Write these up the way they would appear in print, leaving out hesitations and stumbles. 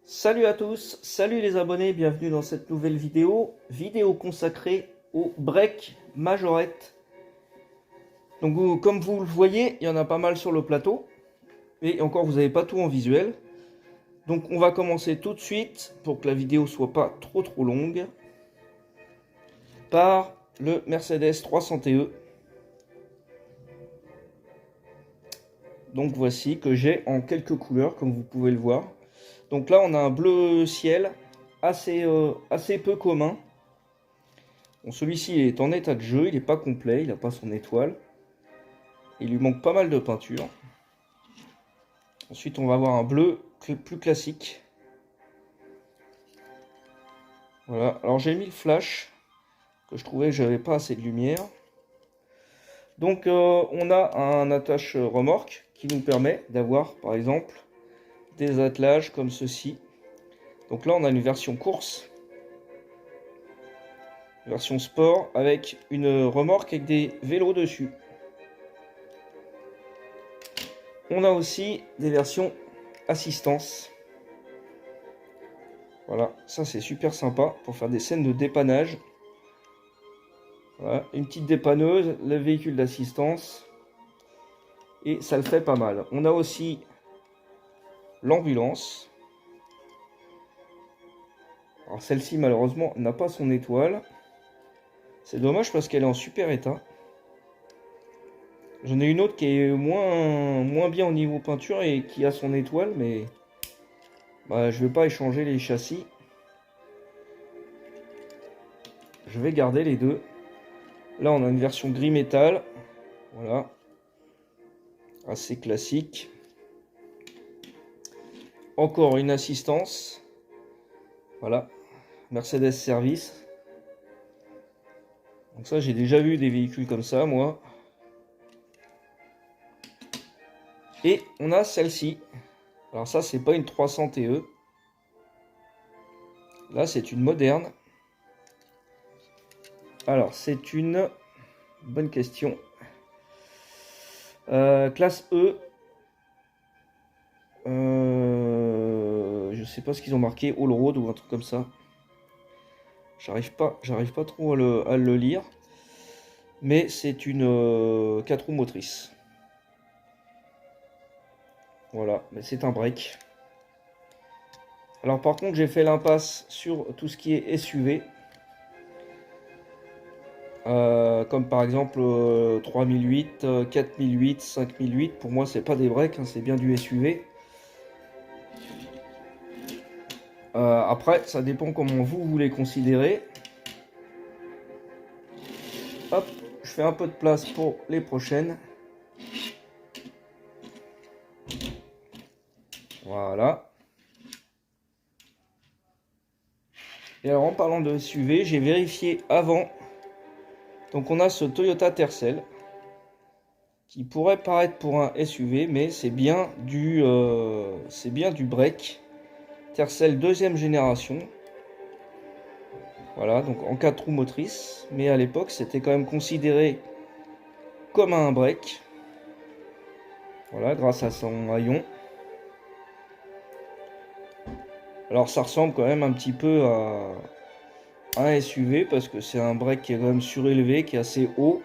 Salut à tous, salut les abonnés, bienvenue dans cette nouvelle vidéo consacrée au break majorette. Donc comme vous le voyez, il y en a pas mal sur le plateau, et encore vous n'avez pas tout en visuel. Donc on va commencer tout de suite, pour que la vidéo soit pas trop longue, par le Mercedes 300 TE. Donc voici que j'ai en quelques couleurs, comme vous pouvez le voir. Donc là on a un bleu ciel, assez peu commun. Bon, celui-ci est en état de jeu, il n'est pas complet, il n'a pas son étoile. Il lui manque pas mal de peinture. Ensuite on va avoir un bleu plus classique. Voilà, alors j'ai mis le flash, que je trouvais que j'avais pas assez de lumière. Donc on a un attache remorque qui nous permet d'avoir par exemple des attelages comme ceci. Donc là on a une version course, version sport avec une remorque avec des vélos dessus. On a aussi des versions assistance. Voilà, ça c'est super sympa pour faire des scènes de dépannage. Voilà, une petite dépanneuse, le véhicule d'assistance. Et ça le fait pas mal. On a aussi l'ambulance. Alors celle-ci malheureusement n'a pas son étoile. C'est dommage parce qu'elle est en super état. J'en ai une autre qui est moins bien au niveau peinture et qui a son étoile, mais bah, je vais pas échanger les châssis. Je vais garder les deux. Là on a une version gris métal. Voilà. Assez classique. Encore une assistance. Voilà. Mercedes Service. Donc ça, j'ai déjà vu des véhicules comme ça, moi. Et on a celle-ci. Alors ça, c'est pas une 300 TE. Là, c'est une moderne. Alors, c'est une bonne question. Classe E. Je sais pas ce qu'ils ont marqué, All Road ou un truc comme ça. J'arrive pas trop à le lire. Mais c'est une 4 roues motrices. Voilà, mais c'est un break. Alors par contre, j'ai fait l'impasse sur tout ce qui est SUV. Comme par exemple 3008, 4008, 5008. Pour moi, c'est pas des breaks, hein, c'est bien du SUV. Après, ça dépend comment vous voulez considérer. Hop, je fais un peu de place pour les prochaines. Voilà. Et alors en parlant de SUV, j'ai vérifié avant. Donc on a ce Toyota Tercel qui pourrait paraître pour un SUV, mais c'est bien du break. Tercel deuxième génération. Voilà, donc en 4 roues motrices, mais à l'époque c'était quand même considéré comme un break. Voilà, grâce à son haillon. Alors ça ressemble quand même un petit peu à un SUV parce que c'est un break qui est quand même surélevé, qui est assez haut.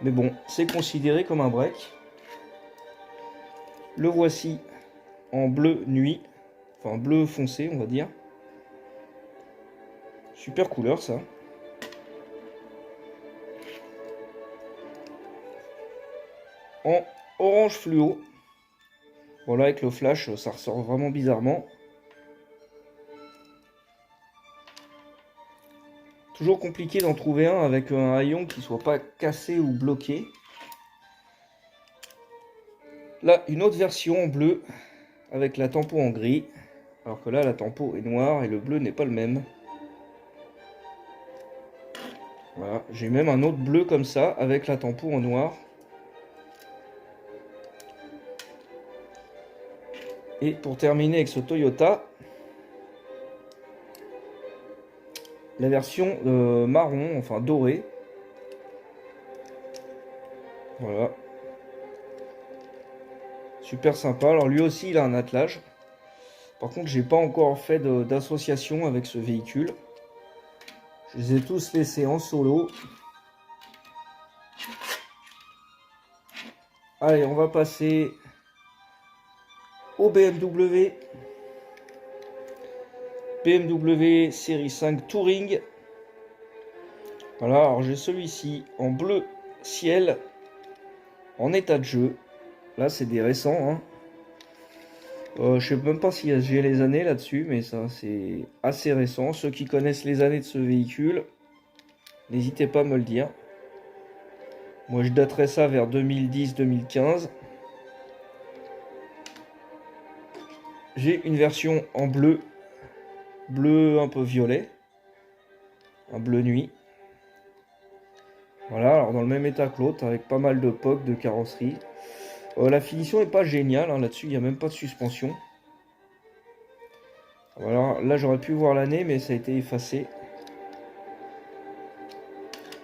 Mais bon, c'est considéré comme un break. Le voici en bleu nuit, enfin bleu foncé on va dire. Super couleur ça. En orange fluo. Voilà, avec le flash, ça ressort vraiment bizarrement. Toujours compliqué d'en trouver un avec un haillon qui soit pas cassé ou bloqué. Là, une autre version en bleu avec la tempo en gris. Alors que là, la tempo est noire et le bleu n'est pas le même. Voilà, j'ai même un autre bleu comme ça avec la tempo en noir. Et pour terminer avec ce Toyota, la version marron, enfin doré. Voilà. Super sympa. Alors lui aussi, il a un attelage. Par contre, j'ai pas encore fait d'association avec ce véhicule. Je les ai tous laissés en solo. Allez, on va passer au BMW. BMW série 5 Touring. Voilà, alors j'ai celui-ci en bleu ciel, en état de jeu. Là, c'est des récents, hein. Je sais même pas si j'ai les années là-dessus, mais ça, c'est assez récent. Ceux qui connaissent les années de ce véhicule, n'hésitez pas à me le dire. Moi, je daterais ça vers 2010-2015. J'ai une version en bleu, bleu un peu violet, un bleu nuit. Voilà, alors dans le même état que l'autre, avec pas mal de POC, de carrosserie. La finition n'est pas géniale, hein, là-dessus, il n'y a même pas de suspension. Voilà, là j'aurais pu voir l'année, mais ça a été effacé.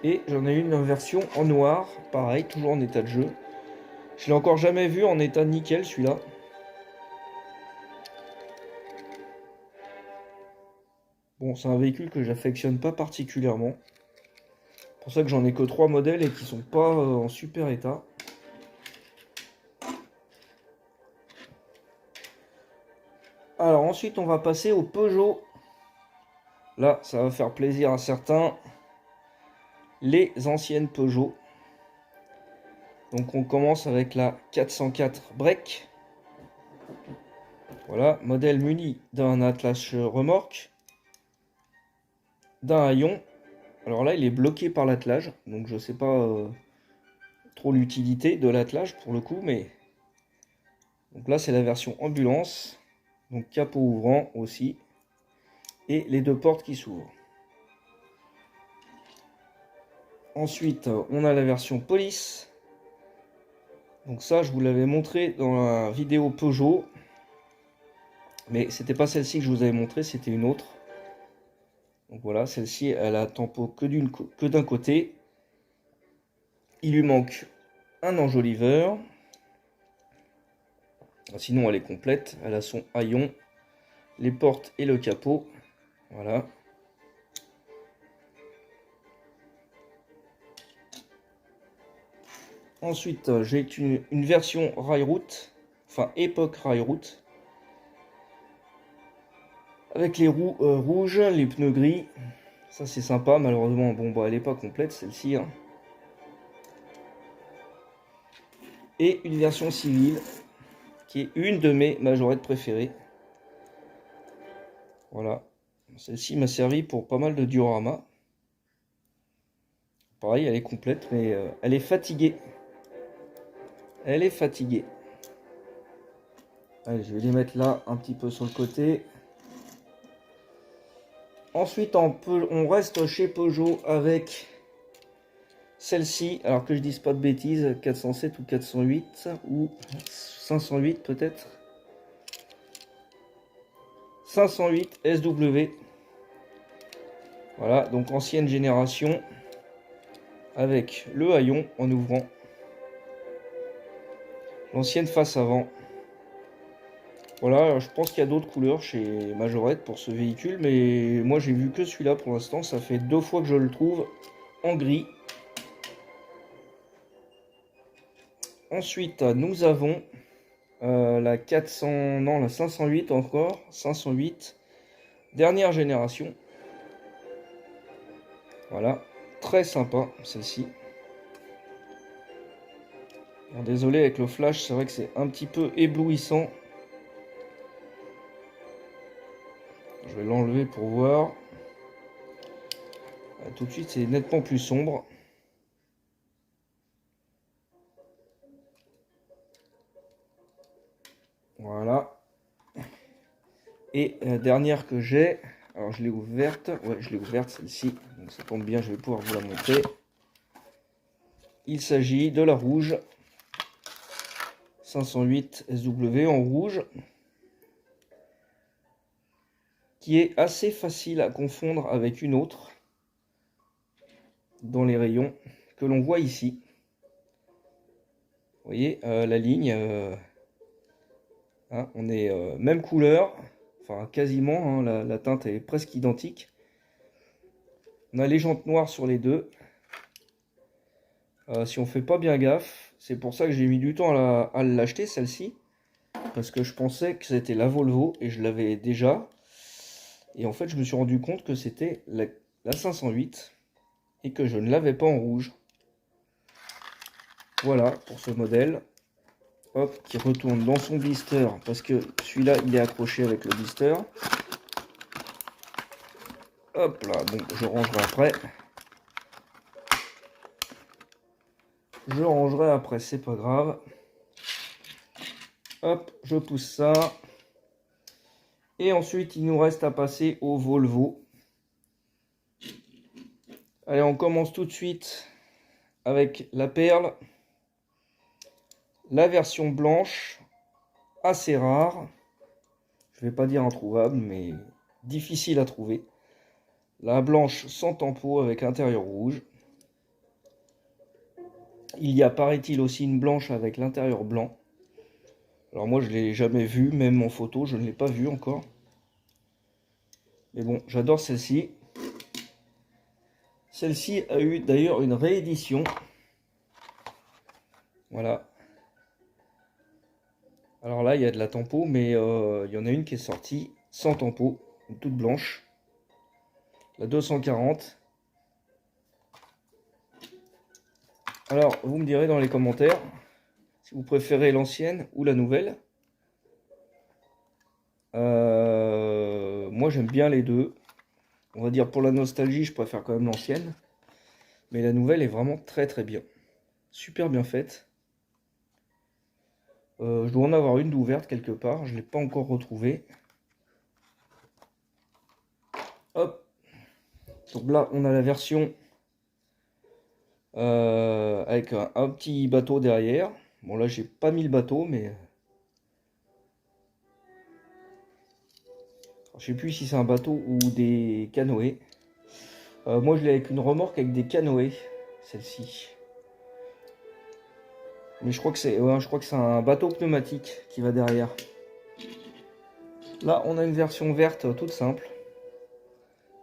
Et j'en ai une version en noir, pareil, toujours en état de jeu. Je l'ai encore jamais vu en état nickel, celui-là. Bon, c'est un véhicule que j'affectionne pas particulièrement. C'est pour ça que j'en ai que 3 modèles et qui sont pas en super état. Alors ensuite, on va passer au Peugeot. Là, ça va faire plaisir à certains. Les anciennes Peugeot. Donc on commence avec la 404 Break. Voilà, modèle muni d'un attelage remorque, d'un haillon. Alors là, il est bloqué par l'attelage, donc je sais pas trop l'utilité de l'attelage pour le coup, mais donc là c'est la version ambulance, donc capot ouvrant aussi, et les 2 portes qui s'ouvrent. Ensuite, on a la version police. Donc ça, je vous l'avais montré dans la vidéo Peugeot, mais c'était pas celle-ci que je vous avais montré, c'était une autre. Donc voilà, celle-ci, elle a tempo que d'un côté. Il lui manque un enjoliveur. Sinon, elle est complète. Elle a son haillon, les portes et le capot. Voilà. Ensuite, j'ai une version rail-route, enfin époque rail-route, avec les roues rouges, les pneus gris. Ça, c'est sympa. Malheureusement, bon, bah, elle n'est pas complète, celle-ci, hein. Et une version civile, qui est une de mes majorettes préférées. Voilà. Celle-ci m'a servi pour pas mal de diorama. Pareil, elle est complète, mais elle est fatiguée. Elle est fatiguée. Allez, je vais les mettre là, un petit peu sur le côté. Ensuite, on reste chez Peugeot avec celle-ci. Alors que je dise pas de bêtises, 407 ou 408 ou 508 peut-être. 508 SW. Voilà, donc ancienne génération avec le haillon en ouvrant. L'ancienne face avant. Voilà, je pense qu'il y a d'autres couleurs chez Majorette pour ce véhicule, mais moi j'ai vu que celui-là pour l'instant. Ça fait 2 fois que je le trouve en gris. Ensuite, nous avons la 400, non, la 508 encore, 508, dernière génération. Voilà, très sympa celle-ci. Désolé avec le flash, c'est vrai que c'est un petit peu éblouissant. Je vais l'enlever pour voir. Tout de suite, c'est nettement plus sombre. Voilà. Et la dernière que j'ai, alors je l'ai ouverte. Ouais, je l'ai ouverte celle-ci. Donc ça tombe bien, je vais pouvoir vous la montrer. Il s'agit de la rouge. 508 SW en rouge. Qui est assez facile à confondre avec une autre. Dans les rayons que l'on voit ici. Vous voyez la ligne. Hein, on est même couleur. enfin quasiment, hein, la teinte est presque identique. On a les jantes noires sur les deux. Si on fait pas bien gaffe, c'est pour ça que j'ai mis du temps à l'acheter celle-ci. Parce que je pensais que c'était la Volvo et je l'avais déjà. Et en fait je me suis rendu compte que c'était la 508 et que je ne l'avais pas en rouge. Voilà pour ce modèle. Hop, qui retourne dans son blister parce que celui-là il est accroché avec le blister. Hop là, bon, je rangerai après. Je rangerai après, c'est pas grave. Hop, je pousse ça. Et ensuite, il nous reste à passer au Volvo. Allez, on commence tout de suite avec la perle. La version blanche, assez rare. Je vais pas dire introuvable, mais difficile à trouver. La blanche sans tempo avec l'intérieur rouge. Il y a, paraît-il, aussi une blanche avec l'intérieur blanc. Alors moi, je ne l'ai jamais vue, même en photo, je ne l'ai pas vue encore. Mais bon, j'adore celle-ci. Celle-ci a eu d'ailleurs une réédition. Voilà. Alors là, il y a de la tempo, mais il y en a une qui est sortie sans tempo, une toute blanche. La 240. Alors, vous me direz dans les commentaires si vous préférez l'ancienne ou la nouvelle. Moi, j'aime bien les deux. On va dire pour la nostalgie, je préfère quand même l'ancienne. Mais la nouvelle est vraiment très très bien. Super bien faite. Je dois en avoir une d'ouverte quelque part. Je ne l'ai pas encore retrouvée. Hop. Donc là, on a la version avec un petit bateau derrière. Bon, là, j'ai pas mis le bateau, mais... Alors, je sais plus si c'est un bateau ou des canoës. Moi, je l'ai avec une remorque avec des canoës, celle-ci. Mais je crois que c'est un bateau pneumatique qui va derrière. Là, on a une version verte toute simple.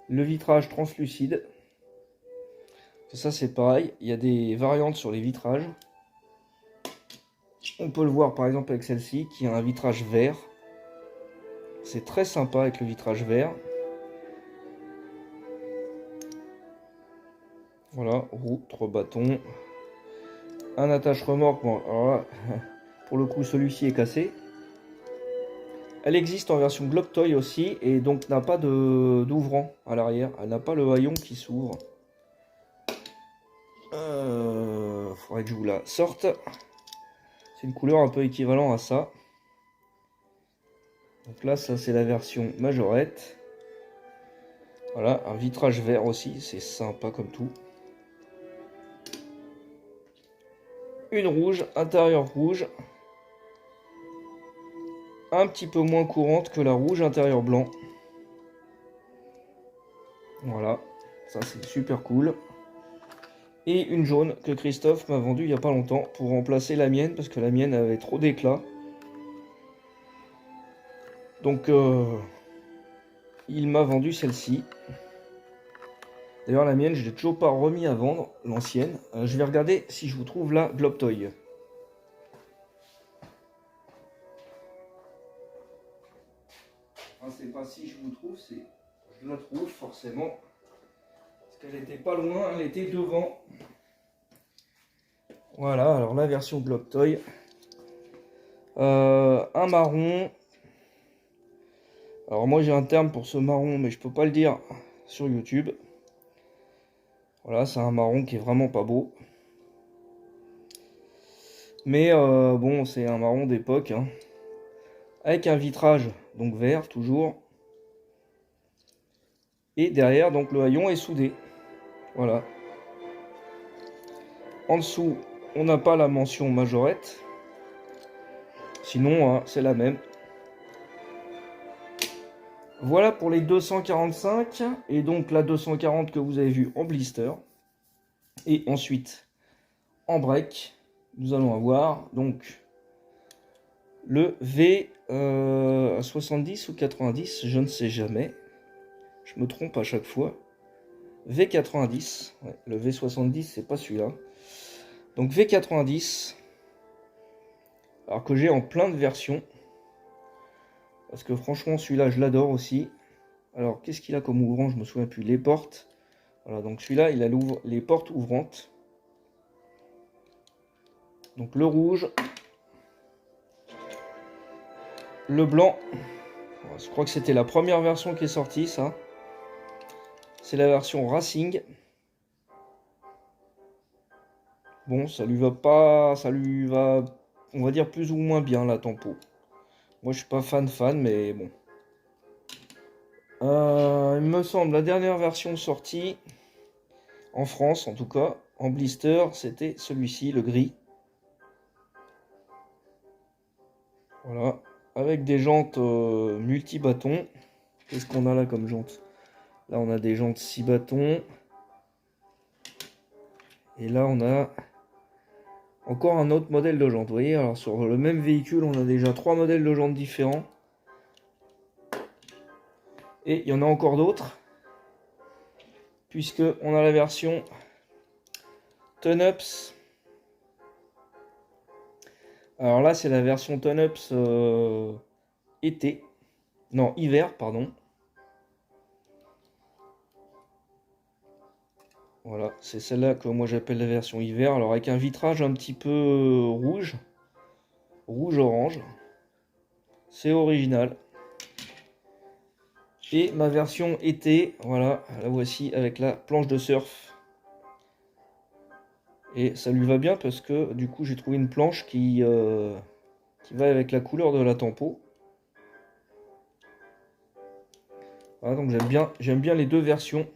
Le vitrage translucide. Ça, c'est pareil. Il y a des variantes sur les vitrages. On peut le voir par exemple avec celle-ci qui a un vitrage vert. C'est très sympa avec le vitrage vert. Voilà, roue, 3 bâtons. Un attache-remorque. Bon, alors là, pour le coup, celui-ci est cassé. Elle existe en version Globe Toy aussi et donc n'a pas d'ouvrant à l'arrière. Elle n'a pas le haillon qui s'ouvre. Faudrait que je vous la sorte. C'est une couleur un peu équivalente à ça. Donc là, ça c'est la version majorette. Voilà, un vitrage vert aussi, c'est sympa comme tout. Une rouge, intérieur rouge. Un petit peu moins courante que la rouge, intérieur blanc. Voilà, ça c'est super cool. Et une jaune que Christophe m'a vendue il n'y a pas longtemps pour remplacer la mienne parce que la mienne avait trop d'éclat. Donc il m'a vendu celle-ci. D'ailleurs la mienne je l'ai toujours pas remis à vendre, l'ancienne. Je vais regarder si je vous trouve la Globe Toy. Enfin, c'est pas si je vous trouve, c'est je la trouve forcément. Parce qu'elle était pas loin, elle était devant. Voilà, alors la version Globe Toy. Un marron. Alors moi j'ai un terme pour ce marron, mais je peux pas le dire sur YouTube. Voilà, c'est un marron qui est vraiment pas beau. Mais bon, c'est un marron d'époque. Hein. Avec un vitrage, donc vert, toujours. Et derrière, donc le haillon est soudé. Voilà. En dessous, on n'a pas la mention majorette. Sinon, hein, c'est la même. Voilà pour les 245 et donc la 240 que vous avez vu en blister. Et ensuite, en break, nous allons avoir donc le V à 70 ou 90, je ne sais jamais. Je me trompe à chaque fois. V90, ouais, le V70 c'est pas celui-là. Donc V90, alors que j'ai en plein de versions. Parce que franchement celui-là je l'adore aussi. Alors qu'est-ce qu'il a comme ouvrant, je me souviens plus. Les portes. Voilà, donc celui-là il a les portes ouvrantes. Donc le rouge. Le blanc. Je crois que c'était la première version qui est sortie ça. C'est la version Racing. Bon, ça lui va, on va dire plus ou moins bien la tempo. Moi, je suis pas fan, mais bon. Il me semble la dernière version sortie en France, en tout cas, en blister, c'était celui-ci, le gris. Voilà, avec des jantes multi-bâtons. Qu'est-ce qu'on a là comme jantes? Là, on a des jantes 6 bâtons. Et là, on a encore un autre modèle de jantes. Vous voyez, alors sur le même véhicule, on a déjà 3 modèles de jantes différents. Et il y en a encore d'autres. Puisque on a la version Tonups. Alors là, c'est la version Tonups été. Non, hiver, pardon. Voilà, c'est celle-là que moi j'appelle la version hiver. Alors avec un vitrage un petit peu rouge. Rouge-orange. C'est original. Et ma version été, voilà, la voici avec la planche de surf. Et ça lui va bien parce que du coup j'ai trouvé une planche qui va avec la couleur de la tempo. Voilà, donc j'aime bien les deux versions.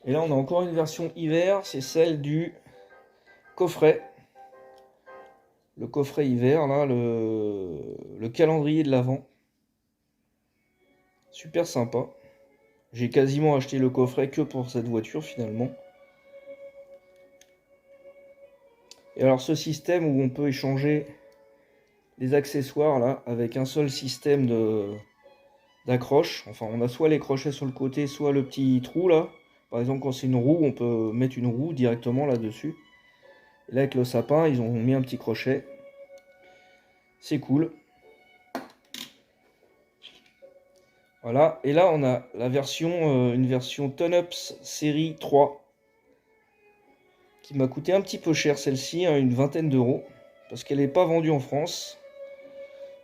Et là on a encore une version hiver, c'est celle du coffret. Le coffret hiver, là, le calendrier de l'Avent. Super sympa. J'ai quasiment acheté le coffret que pour cette voiture finalement. Et alors ce système où on peut échanger les accessoires là avec un seul système d'accroche. Enfin on a soit les crochets sur le côté, soit le petit trou là. Par exemple quand c'est une roue, on peut mettre une roue directement là-dessus. Et là avec le sapin, ils ont mis un petit crochet. C'est cool. Voilà, et là on a la version, une version Tonups série 3 qui m'a coûté un petit peu cher celle-ci, hein, une vingtaine d'euros, parce qu'elle n'est pas vendue en France.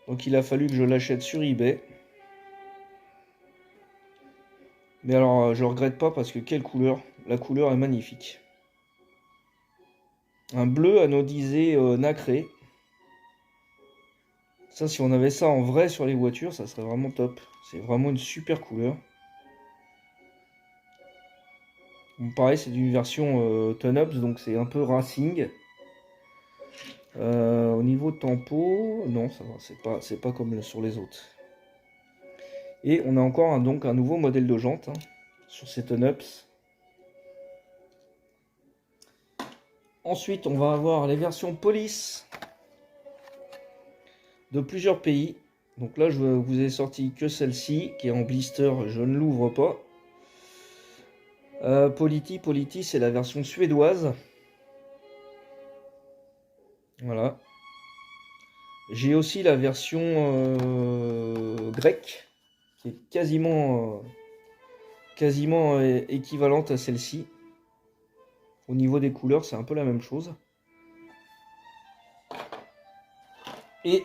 Donc il a fallu que je l'achète sur eBay. Mais alors je regrette pas parce que quelle couleur, la couleur est magnifique. Un bleu anodisé nacré. Ça si on avait ça en vrai sur les voitures, ça serait vraiment top. C'est vraiment une super couleur. Bon, pareil, c'est une version Tonups, donc c'est un peu racing. Au niveau tempo, non, ça va, c'est pas comme sur les autres. Et on a encore donc un nouveau modèle de jante sur ces Tonups. Ensuite, on va avoir les versions police de plusieurs pays. Donc là, je vous ai sorti que celle-ci, qui est en blister, je ne l'ouvre pas. Politi, c'est la version suédoise. Voilà. J'ai aussi la version grecque, qui est quasiment équivalente à celle-ci. Au niveau des couleurs, c'est un peu la même chose. Et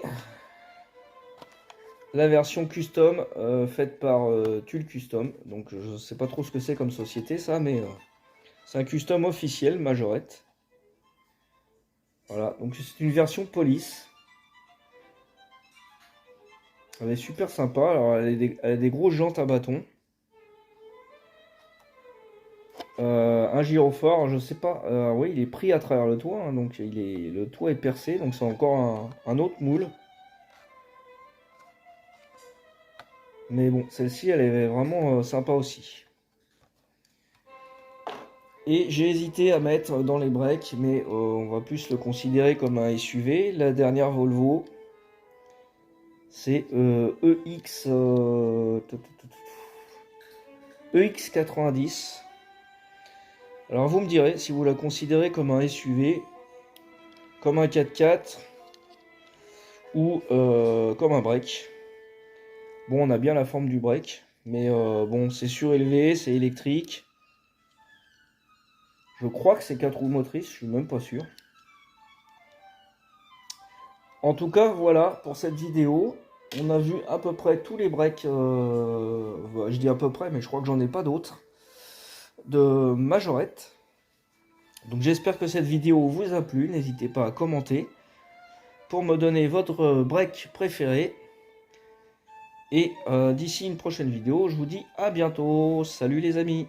la version custom faite par Tulle Custom. Donc je sais pas trop ce que c'est comme société ça, mais c'est un custom officiel Majorette. Voilà, donc c'est une version police. Elle est super sympa. Alors elle a des grosses jantes à bâton. Un gyrophare, je sais pas. Oui, il est pris à travers le toit, hein, donc le toit est percé, donc c'est encore un autre moule. Mais bon, celle-ci, elle est vraiment sympa aussi. Et j'ai hésité à mettre dans les breaks, mais on va plus le considérer comme un SUV. La dernière Volvo, C'est EX90. Alors vous me direz si vous la considérez comme un SUV, comme un 4x4 ou comme un break. Bon, on a bien la forme du break, mais bon, c'est surélevé, c'est électrique. Je crois que c'est 4 roues motrices, je suis même pas sûr. En tout cas, voilà pour cette vidéo. On a vu à peu près tous les breaks, je dis à peu près, mais je crois que j'en ai pas d'autres, de Majorette. Donc j'espère que cette vidéo vous a plu. N'hésitez pas à commenter pour me donner votre break préféré. Et d'ici une prochaine vidéo, je vous dis à bientôt. Salut les amis!